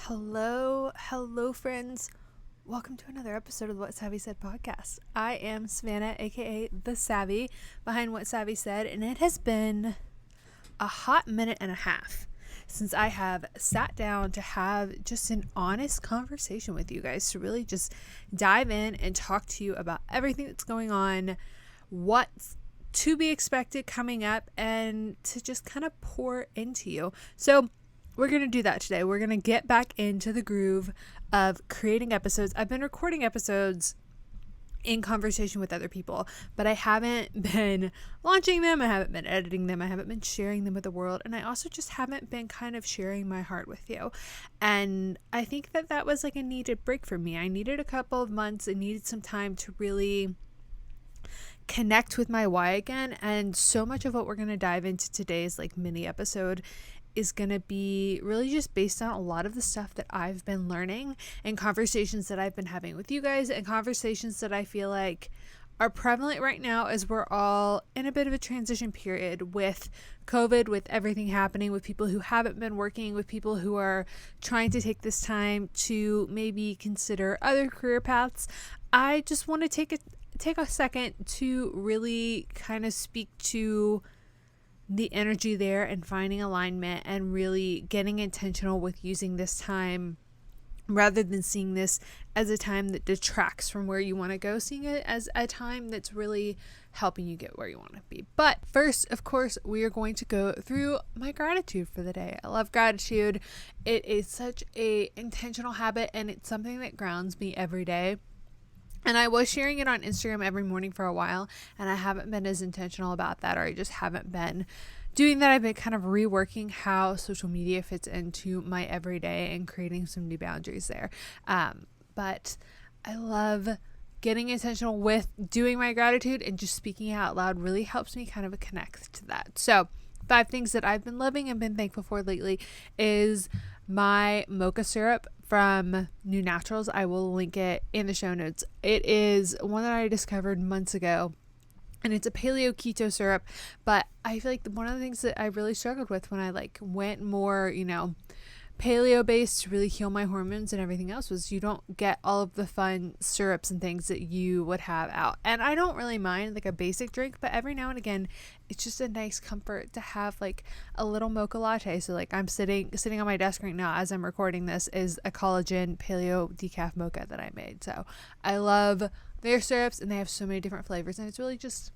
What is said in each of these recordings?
Hello, friends. Welcome to another episode of What Savvy Said podcast. I am Savannah, aka The Savvy, behind What Savvy Said, and it has been a hot minute and a half since I have sat down to have just an honest conversation with you guys, to really just dive in and talk to you about everything that's going on, what's to be expected coming up, and to just kind of pour into you. So we're going to do that today. We're going to get back into the groove of creating episodes. I've been recording episodes in conversation with other people, but I haven't been launching them. I haven't been editing them. I haven't been sharing them with the world. And I also just haven't been kind of sharing my heart with you. And I think that was like a needed break for me. I needed a couple of months. I needed some time to really connect with my why again. And so much of what we're going to dive into today's like mini episode is going to be really just based on a lot of the stuff that I've been learning and conversations that I've been having with you guys, and conversations that I feel like are prevalent right now as we're all in a bit of a transition period with COVID, with everything happening, with people who haven't been working, with people who are trying to take this time to maybe consider other career paths. I just want to take a second to really kind of speak to the energy there and finding alignment and really getting intentional with using this time, rather than seeing this as a time that detracts from where you want to go, seeing it as a time that's really helping you get where you want to be. But first, of course, we are going to go through my gratitude for the day. I love gratitude. It is such a intentional habit, and it's something that grounds me every day. And I was sharing it on Instagram every morning for a while, and I haven't been as intentional about that, or I just haven't been doing that. I've been kind of reworking how social media fits into my everyday and creating some new boundaries there. But I love getting intentional with doing my gratitude, and just speaking out loud really helps me kind of connect to that. So 5 things that I've been loving and been thankful for lately is my mocha syrup from New Naturals. I will link it in the show notes. It is one that I discovered months ago, and it's a paleo keto syrup, but I feel like one of the things that I really struggled with when I went more, paleo based to really heal my hormones and everything else, was you don't get all of the fun syrups and things that you would have out. And I don't really mind like a basic drink, but every now and again it's just a nice comfort to have like a little mocha latte. So like I'm sitting on my desk right now as I'm recording this is a collagen paleo decaf mocha that I made. So I love their syrups, and they have so many different flavors, and it's really just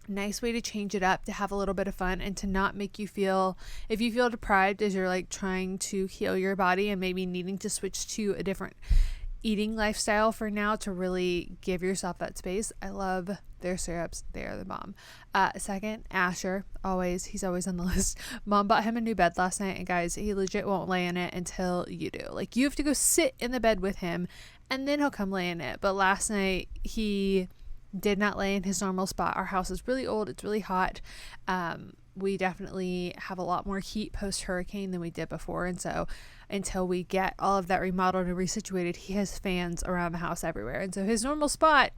nice way to change it up, to have a little bit of fun, and to not make you feel, if you feel deprived as you're like trying to heal your body and maybe needing to switch to a different eating lifestyle for now, to really give yourself that space. I love their syrups. They are the bomb. Second, Asher, he's always on the list. Mom bought him a new bed last night, and guys, he legit won't lay in it until you do. Like, you have to go sit in the bed with him and then he'll come lay in it. But last night he did not lay in his normal spot. Our house is really old. It's really hot. We definitely have a lot more heat post-hurricane than we did before. And so until we get all of that remodeled and resituated, he has fans around the house everywhere. And so his normal spot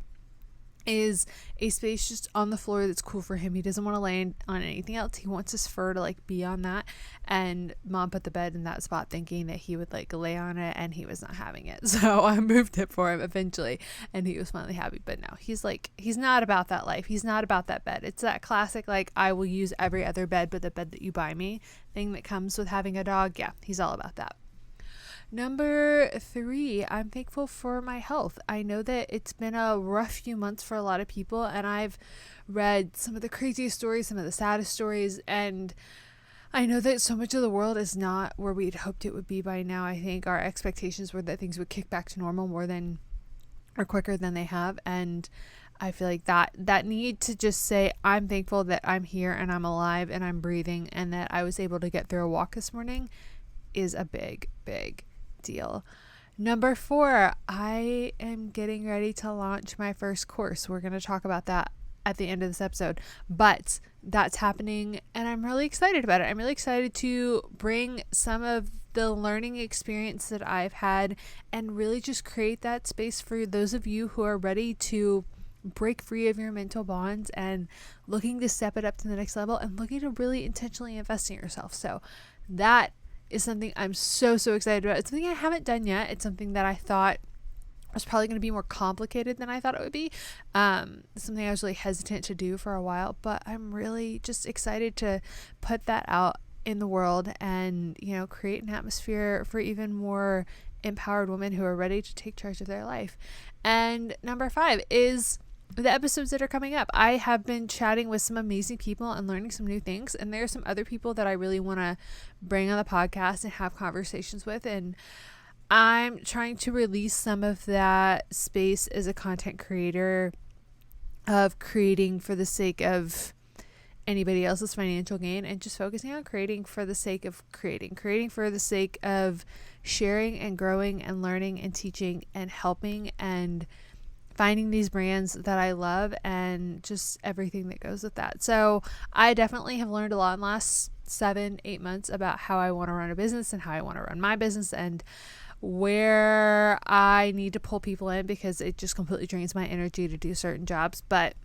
is a space just on the floor that's cool for him. He doesn't want to lay on anything else. He wants his fur to like be on that. And Mom put the bed in that spot thinking that he would like lay on it, and he was not having it. So I moved it for him eventually, and he was finally happy. But no, he's not about that life. He's not about that bed. It's that classic like, I will use every other bed but the bed that you buy me thing that comes with having a dog. Yeah, he's all about that. Number 3, I'm thankful for my health. I know that it's been a rough few months for a lot of people, and I've read some of the craziest stories, some of the saddest stories, and I know that so much of the world is not where we'd hoped it would be by now. I think our expectations were that things would kick back to normal quicker than they have, and I feel like that need to just say, I'm thankful that I'm here and I'm alive and I'm breathing, and that I was able to get through a walk this morning, is a big deal. Number 4, I am getting ready to launch my first course. We're going to talk about that at the end of this episode, but that's happening, and I'm really excited about it. I'm really excited to bring some of the learning experience that I've had and really just create that space for those of you who are ready to break free of your mental bonds and looking to step it up to the next level and looking to really intentionally invest in yourself. So that is something I'm so excited about. It's something I haven't done yet. It's something that I thought was probably going to be more complicated than I thought it would be. Something I was really hesitant to do for a while, but I'm really just excited to put that out in the world and, create an atmosphere for even more empowered women who are ready to take charge of their life. And number 5 is the episodes that are coming up. I have been chatting with some amazing people and learning some new things, and there are some other people that I really want to bring on the podcast and have conversations with, and I'm trying to release some of that space as a content creator of creating for the sake of anybody else's financial gain, and just focusing on creating for the sake of creating for the sake of sharing and growing and learning and teaching and helping and finding these brands that I love and just everything that goes with that. So I definitely have learned a lot in the last 7-8 months about how I want to run a business and how I want to run my business and where I need to pull people in, because it just completely drains my energy to do certain jobs. But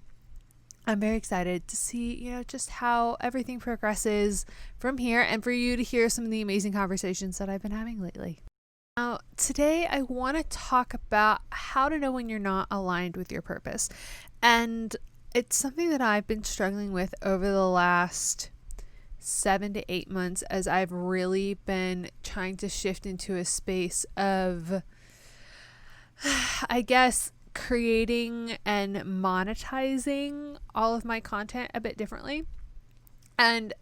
I'm very excited to see, just how everything progresses from here, and for you to hear some of the amazing conversations that I've been having lately. Now, today I want to talk about how to know when you're not aligned with your purpose. And it's something that I've been struggling with over the last 7 to 8 months, as I've really been trying to shift into a space of, I guess, creating and monetizing all of my content a bit differently. And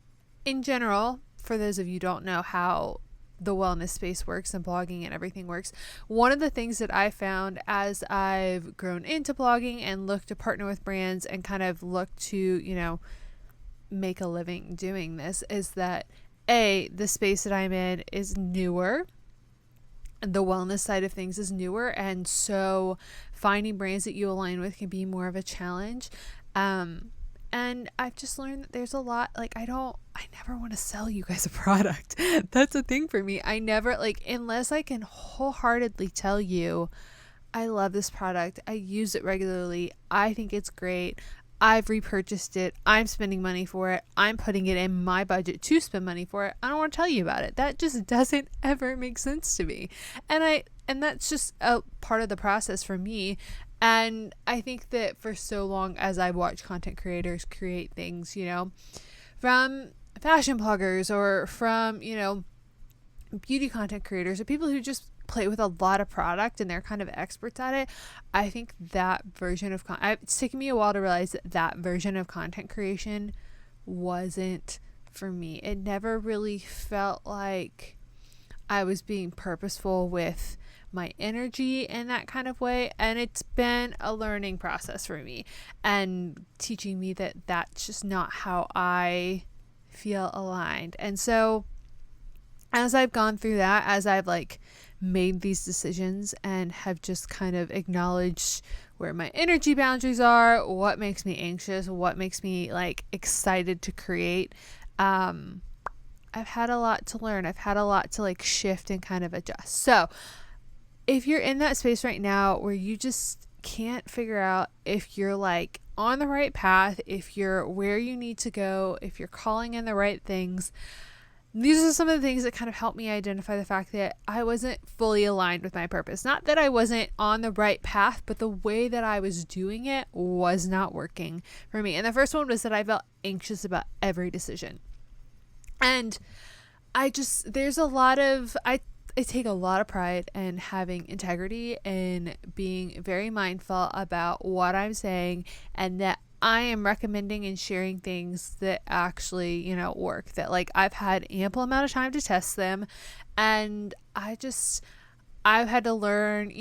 in general, for those of you who don't know how the wellness space works and blogging and everything works, one of the things that I found as I've grown into blogging and looked to partner with brands and kind of looked to, make a living doing this, is that the space that I'm in is newer. The wellness side of things is newer, and so finding brands that you align with can be more of a challenge. And I've just learned that there's a lot, I never want to sell you guys a product. That's a thing for me. I never, unless I can wholeheartedly tell you, I love this product, I use it regularly, I think it's great, I've repurchased it, I'm spending money for it, I'm putting it in my budget to spend money for it, I don't want to tell you about it. That just doesn't ever make sense to me. And that's just a part of the process for me. And I think that for so long as I've watched content creators create things, from fashion bloggers or from, beauty content creators or people who just play with a lot of product and they're kind of experts at it, I think that version of it's taken me a while to realize that version of content creation wasn't for me. It never really felt like I was being purposeful with my energy in that kind of way, and it's been a learning process for me and teaching me that that's just not how I feel aligned. And so as I've gone through that, as I've made these decisions and have just kind of acknowledged where my energy boundaries are, what makes me anxious, what makes me excited to create, I've had a lot to learn. I've had a lot to shift and kind of adjust. So if you're in that space right now where you just can't figure out if you're on the right path, if you're where you need to go, if you're calling in the right things, these are some of the things that kind of helped me identify the fact that I wasn't fully aligned with my purpose. Not that I wasn't on the right path, but the way that I was doing it was not working for me. And the first one was that I felt anxious about every decision. And I take a lot of pride in having integrity and being very mindful about what I'm saying, and that I am recommending and sharing things that actually, work, that I've had ample amount of time to test them. And I've had to learn,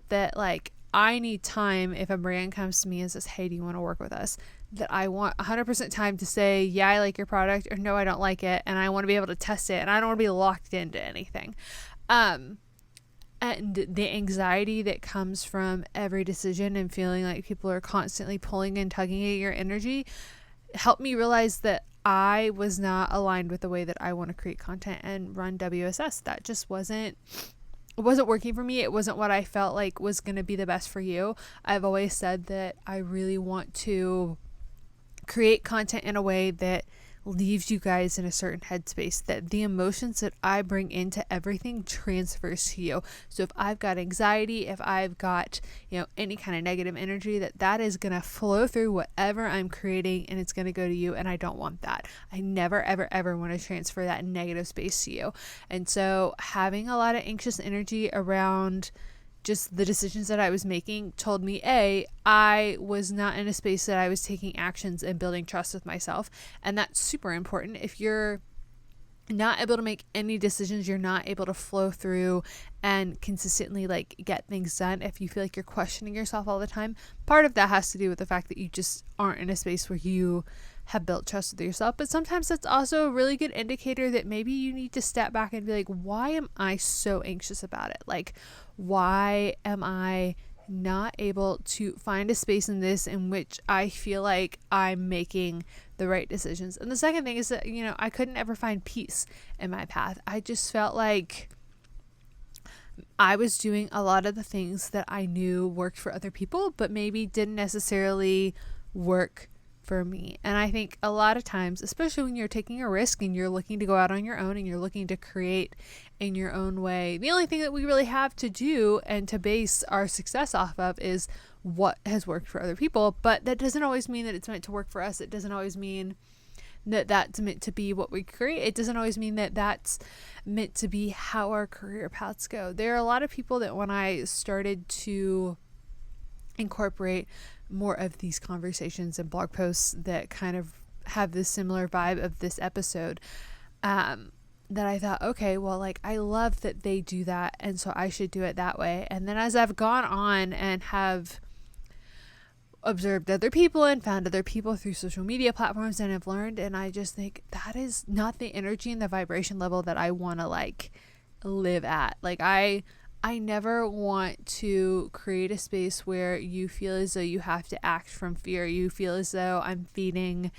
that I need time. If a brand comes to me and says, hey, do you want to work with us? That I want 100% time to say, yeah, I like your product, or no, I don't like it. And I want to be able to test it, and I don't want to be locked into anything. And the anxiety that comes from every decision and feeling like people are constantly pulling and tugging at your energy helped me realize that I was not aligned with the way that I want to create content and run WSS. That just wasn't working for me. It wasn't what I felt like was going to be the best for you. I've always said that I really want to create content in a way that leaves you guys in a certain headspace, that the emotions that I bring into everything transfers to you. So if I've got anxiety, if I've got, any kind of negative energy, that is going to flow through whatever I'm creating, and it's going to go to you. And I don't want that. I never, ever, ever want to transfer that negative space to you. And so having a lot of anxious energy around just the decisions that I was making told me, I was not in a space that I was taking actions and building trust with myself. And that's super important. If you're not able to make any decisions, you're not able to flow through and consistently get things done, if you feel like you're questioning yourself all the time, part of that has to do with the fact that you just aren't in a space where you have built trust with yourself. But sometimes that's also a really good indicator that maybe you need to step back and be like, why am I so anxious about it? Why am I not able to find a space in this in which I feel like I'm making the right decisions? And the second thing is that, I couldn't ever find peace in my path. I just felt like I was doing a lot of the things that I knew worked for other people, but maybe didn't necessarily work for me. And I think a lot of times, especially when you're taking a risk and you're looking to go out on your own and you're looking to create in your own way, the only thing that we really have to do and to base our success off of is what has worked for other people. But that doesn't always mean that it's meant to work for us. It doesn't always mean that that's meant to be what we create. It doesn't always mean that that's meant to be how our career paths go. There are a lot of people that when I started to incorporate more of these conversations and blog posts that kind of have this similar vibe of this episode, that I thought, okay, well, I love that they do that, and so I should do it that way. And then as I've gone on and have observed other people and found other people through social media platforms, and I've learned, and I just think that is not the energy and the vibration level that I want to live at. I never want to create a space where you feel as though you have to act from fear. You feel as though I'm feeding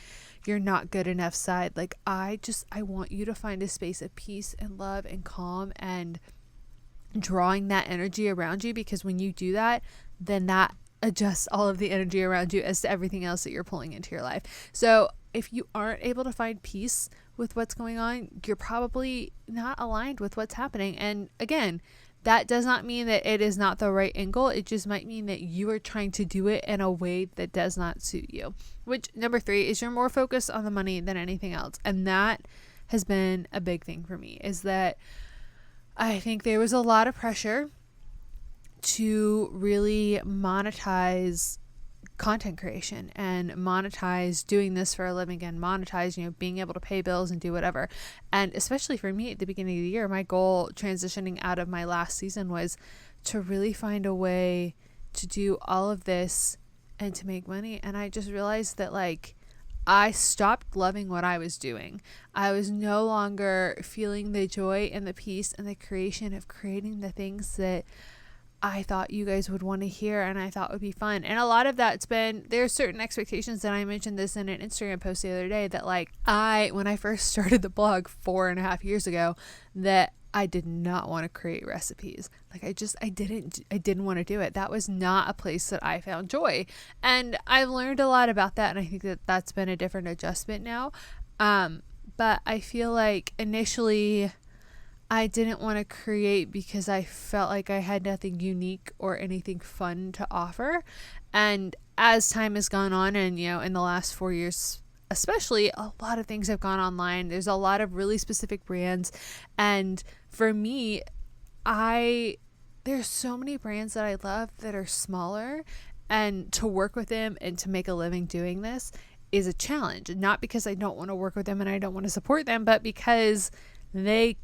your not good enough side. I want you to find a space of peace and love and calm and drawing that energy around you, because when you do that, then that adjusts all of the energy around you as to everything else that you're pulling into your life. So if you aren't able to find peace with what's going on, you're probably not aligned with what's happening. And again, that does not mean that it is not the right angle. It just might mean that you are trying to do it in a way that does not suit you. Which, number 3, is you're more focused on the money than anything else. And that has been a big thing for me, is that I think there was a lot of pressure to really monetize content creation and monetize doing this for a living and monetize, being able to pay bills and do whatever. And especially for me at the beginning of the year, my goal transitioning out of my last season was to really find a way to do all of this and to make money. And I just realized that I stopped loving what I was doing. I was no longer feeling the joy and the peace and the creation of creating the things that I thought you guys would want to hear and I thought would be fun. And a lot of that's been, there's certain expectations, that I mentioned this in an Instagram post the other day, that when I first started the blog 4.5 years ago, that I did not want to create recipes. I didn't want to do it. That was not a place that I found joy. And I've learned a lot about that. And I think that that's been a different adjustment now. But I feel like initially I didn't want to create because I felt like I had nothing unique or anything fun to offer. And as time has gone on, and in the last 4 years especially, a lot of things have gone online. There's a lot of really specific brands, and for me, there's so many brands that I love that are smaller, and to work with them and to make a living doing this is a challenge. Not because I don't want to work with them and I don't want to support them, but because they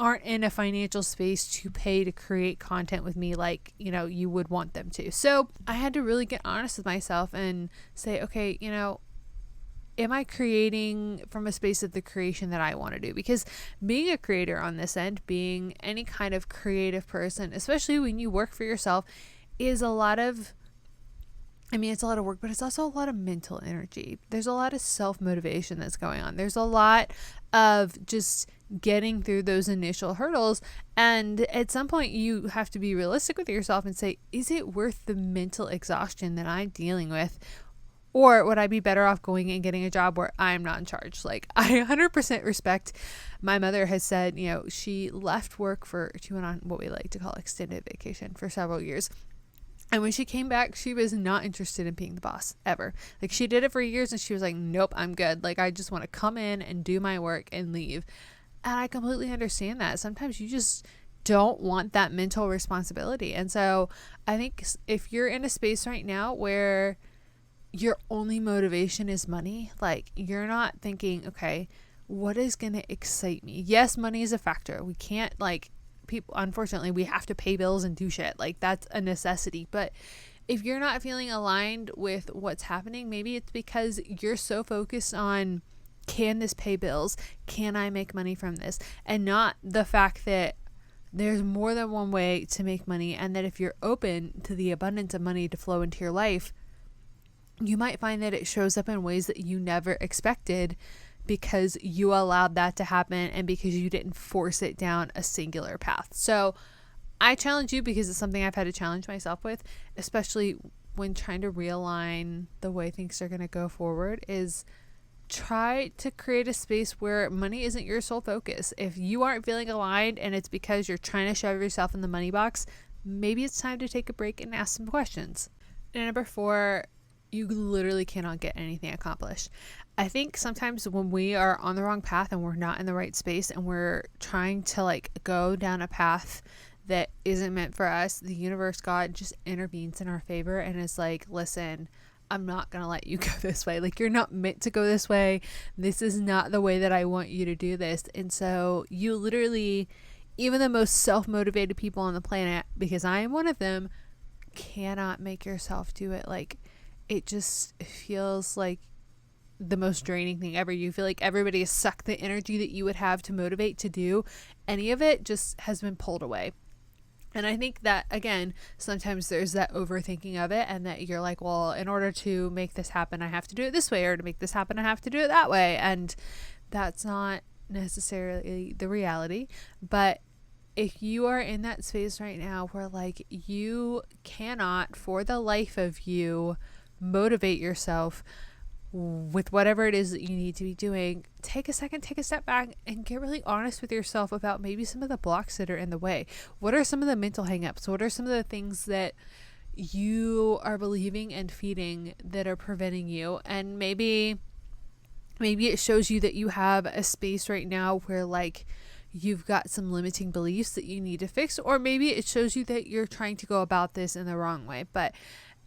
aren't in a financial space to pay to create content with me you would want them to. So I had to really get honest with myself and say, okay, am I creating from a space of the creation that I want to do? Because being a creator on this end, being any kind of creative person, especially when you work for yourself, is it's a lot of work, but it's also a lot of mental energy. There's a lot of self-motivation that's going on. There's a lot of just getting through those initial hurdles. And at some point you have to be realistic with yourself and say, is it worth the mental exhaustion that I'm dealing with Or would I be better off going and getting a job where I'm not in charge? Like, I 100% respect. My mother has said, she left work she went on what we like to call extended vacation for several years. And when she came back, she was not interested in being the boss ever. Like, she did it for years and she was like, nope, I'm good. Like, I just want to come in and do my work and leave. And I completely understand that. Sometimes you just don't want that mental responsibility. And so I think if you're in a space right now where your only motivation is money, like, you're not thinking, okay, what is going to excite me? Yes, money is a factor. We can't, like, people, unfortunately, we have to pay bills and do shit. Like, that's a necessity. But if you're not feeling aligned with what's happening, maybe it's because you're so focused on, can this pay bills? Can I make money from this? And not the fact that there's more than one way to make money, and that if you're open to the abundance of money to flow into your life, you might find that it shows up in ways that you never expected because you allowed that to happen and because you didn't force it down a singular path. So I challenge you, because it's something I've had to challenge myself with, especially when trying to realign the way things are going to go forward, is try to create a space where money isn't your sole focus. If you aren't feeling aligned and it's because you're trying to shove yourself in the money box, maybe it's time to take a break and ask some questions. And number 4, you literally cannot get anything accomplished. I think sometimes when we are on the wrong path and we're not in the right space and we're trying to, like, go down a path that isn't meant for us, the universe, God, just intervenes in our favor and is like, listen, I'm not going to let you go this way. Like, you're not meant to go this way. This is not the way that I want you to do this. And so you literally, even the most self-motivated people on the planet, because I am one of them, cannot make yourself do it. Like, it just feels like the most draining thing ever. You feel like everybody has sucked the energy that you would have to motivate to do any of it, just has been pulled away. And I think that, again, sometimes there's that overthinking of it, and that you're like, well, in order to make this happen, I have to do it this way, or to make this happen, I have to do it that way. And that's not necessarily the reality. But if you are in that space right now where, like, you cannot, for the life of you, motivate yourself with whatever it is that you need to be doing, take a second, take a step back, and get really honest with yourself about maybe some of the blocks that are in the way. What are some of the mental hangups? What are some of the things that you are believing and feeding that are preventing you? And maybe it shows you that you have a space right now where, like, you've got some limiting beliefs that you need to fix, or maybe it shows you that you're trying to go about this in the wrong way. But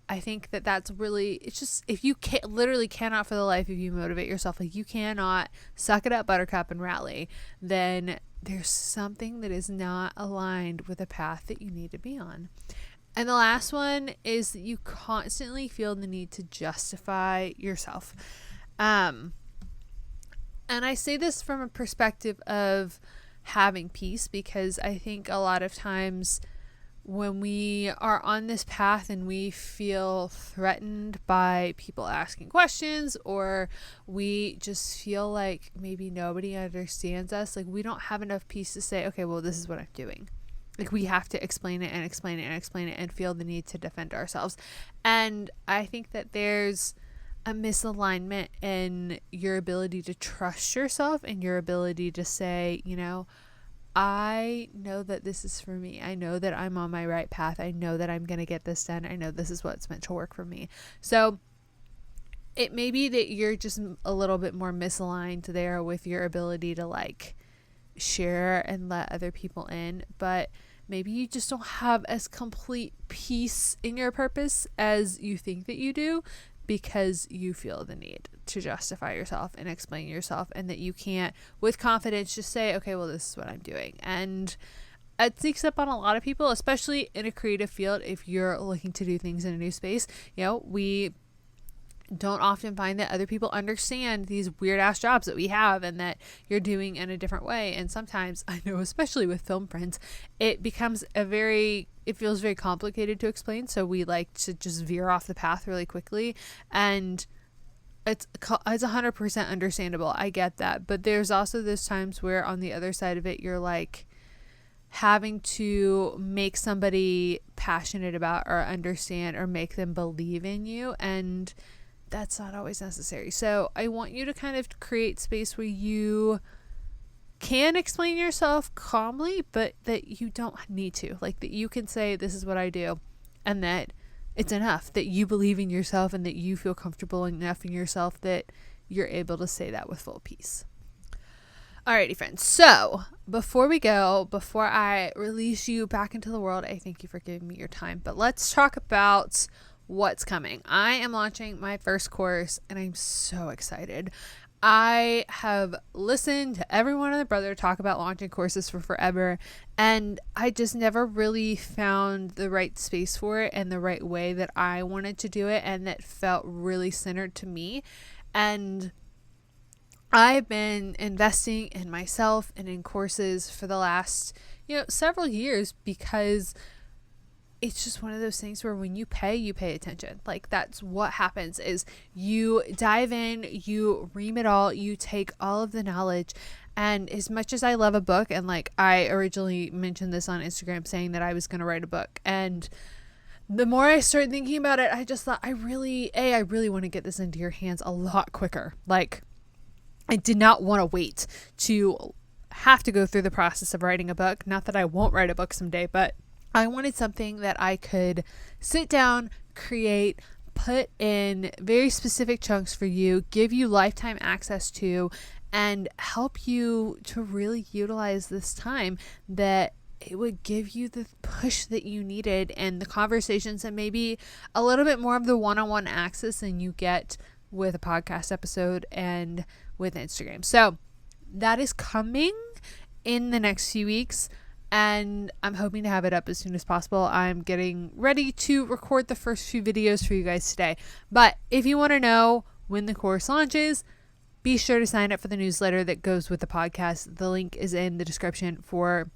I think that that's really, it's just, if you literally cannot for the life of you motivate yourself, like, you cannot suck it up, buttercup, and rally, then there's something that is not aligned with the path that you need to be on. And the last one is that you constantly feel the need to justify yourself. And I say this from a perspective of having peace, because I think a lot of times when we are on this path and we feel threatened by people asking questions, or we just feel like maybe nobody understands us, like, we don't have enough peace to say, okay, well, this is what I'm doing. Like, we have to explain it and explain it and explain it and feel the need to defend ourselves. And I think that there's a misalignment in your ability to trust yourself and your ability to say, I know that this is for me. I know that I'm on my right path. I know that I'm going to get this done. I know this is what's meant to work for me. So it may be that you're just a little bit more misaligned there with your ability to, like, share and let other people in, but maybe you just don't have as complete peace in your purpose as you think that you do, because you feel the need to justify yourself and explain yourself, and that you can't with confidence just say, okay, well, this is what I'm doing. And it sneaks up on a lot of people, especially in a creative field. If you're looking to do things in a new space, we don't often find that other people understand these weird ass jobs that we have and that you're doing in a different way. And sometimes, I know, especially with film friends, it becomes it feels very complicated to explain. So we like to just veer off the path really quickly. And it's 100% understandable. I get that. But there's also those times where on the other side of it, you're like having to make somebody passionate about or understand or make them believe in you. And that's not always necessary. So I want you to kind of create space where you can explain yourself calmly, but that you don't need to. Like that you can say, this is what I do, and that it's enough, that you believe in yourself and that you feel comfortable enough in yourself that you're able to say that with full peace. Alrighty, friends. So before I release you back into the world, I thank you for giving me your time. But let's talk about what's coming. I am launching my first course and I'm so excited. I have listened to everyone and their brother talk about launching courses for forever, and I just never really found the right space for it and the right way that I wanted to do it and that felt really centered to me. And I've been investing in myself and in courses for the last, several years, because it's just one of those things where when you pay attention. Like that's what happens, is you dive in, you ream it all, you take all of the knowledge. And as much as I love a book, and like I originally mentioned this on Instagram saying that I was going to write a book, and the more I started thinking about it, I just thought I really want to get this into your hands a lot quicker. Like I did not want to wait to have to go through the process of writing a book. Not that I won't write a book someday, but I wanted something that I could sit down, create, put in very specific chunks for you, give you lifetime access to, and help you to really utilize this time, that it would give you the push that you needed and the conversations and maybe a little bit more of the one-on-one access than you get with a podcast episode and with Instagram. So that is coming in the next few weeks, and I'm hoping to have it up as soon as possible. I'm getting ready to record the first few videos for you guys today. But if you want to know when the course launches, be sure to sign up for the newsletter that goes with the podcast. The link is in the description for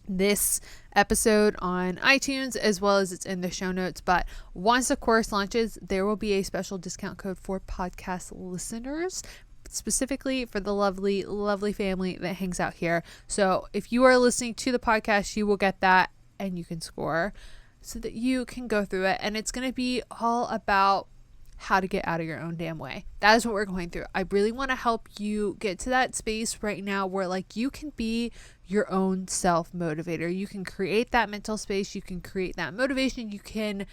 this episode on iTunes, as well as it's in the show notes. But once the course launches, there will be a special discount code for podcast listeners, specifically for the lovely family that hangs out here. So if you are listening to the podcast, you will get that and you can score so that you can go through it. And it's going to be all about how to get out of your own damn way. That is what we're going through. I really want to help you get to that space right now where like you can be your own self motivator. You can create that mental space. You can create that motivation. You can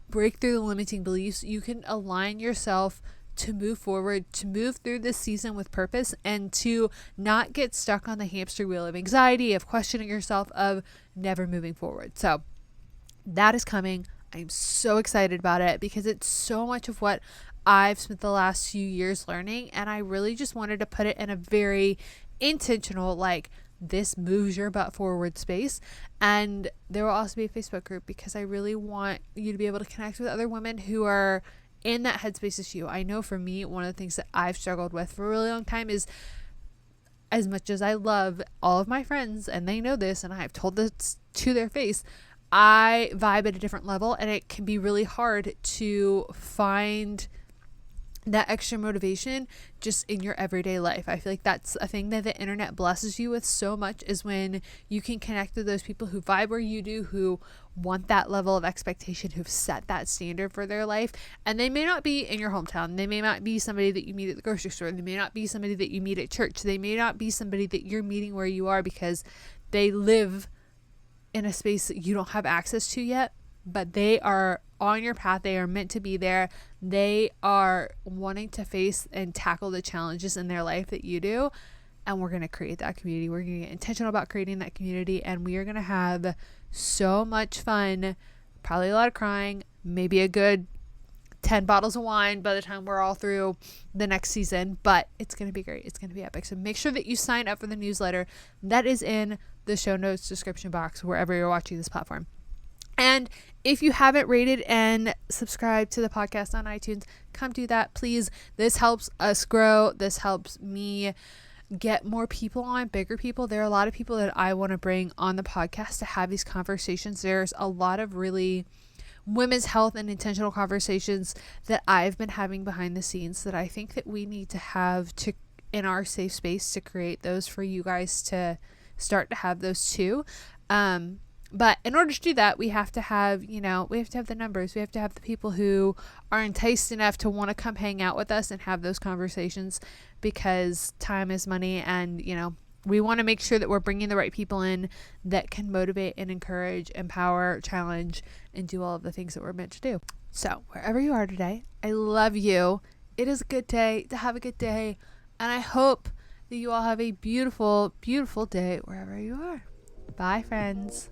break through the limiting beliefs. You can align yourself to move forward, to move through this season with purpose, and to not get stuck on the hamster wheel of anxiety, of questioning yourself, of never moving forward. So that is coming. I'm so excited about it because it's so much of what I've spent the last few years learning, and I really just wanted to put it in a very intentional, like, this moves your butt forward space. And there will also be a Facebook group because I really want you to be able to connect with other women who are in that headspace as you. I know for me, one of the things that I've struggled with for a really long time is, as much as I love all of my friends, and they know this, and I've told this to their face, I vibe at a different level, and it can be really hard to find that extra motivation just in your everyday life. I feel like that's a thing that the internet blesses you with so much, is when you can connect with those people who vibe where you do, who want that level of expectation, who've set that standard for their life. And they may not be in your hometown. They may not be somebody that you meet at the grocery store. They may not be somebody that you meet at church. They may not be somebody that you're meeting where you are because they live in a space that you don't have access to yet, but they are on your path. They are meant to be there. They are wanting to face and tackle the challenges in their life that you do. And we're going to create that community. We're going to get intentional about creating that community, and we are going to have so much fun, probably a lot of crying, maybe a good 10 bottles of wine by the time we're all through the next season, but it's going to be great. It's going to be epic. So make sure that you sign up for the newsletter. That is in the show notes description box, wherever you're watching this platform. And if you haven't rated and subscribed to the podcast on iTunes, come do that, please. This helps us grow. This helps me get more people on, bigger people. There are a lot of people that I want to bring on the podcast to have these conversations. There's a lot of really women's health and intentional conversations that I've been having behind the scenes that I think that we need to have to in our safe space to create those for you guys to start to have those too. But in order to do that, we have to have, we have to have the numbers. We have to have the people who are enticed enough to want to come hang out with us and have those conversations, because time is money. And, we want to make sure that we're bringing the right people in that can motivate and encourage, empower, challenge, and do all of the things that we're meant to do. So wherever you are today, I love you. It is a good day to have a good day. And I hope that you all have a beautiful, beautiful day wherever you are. Bye, friends.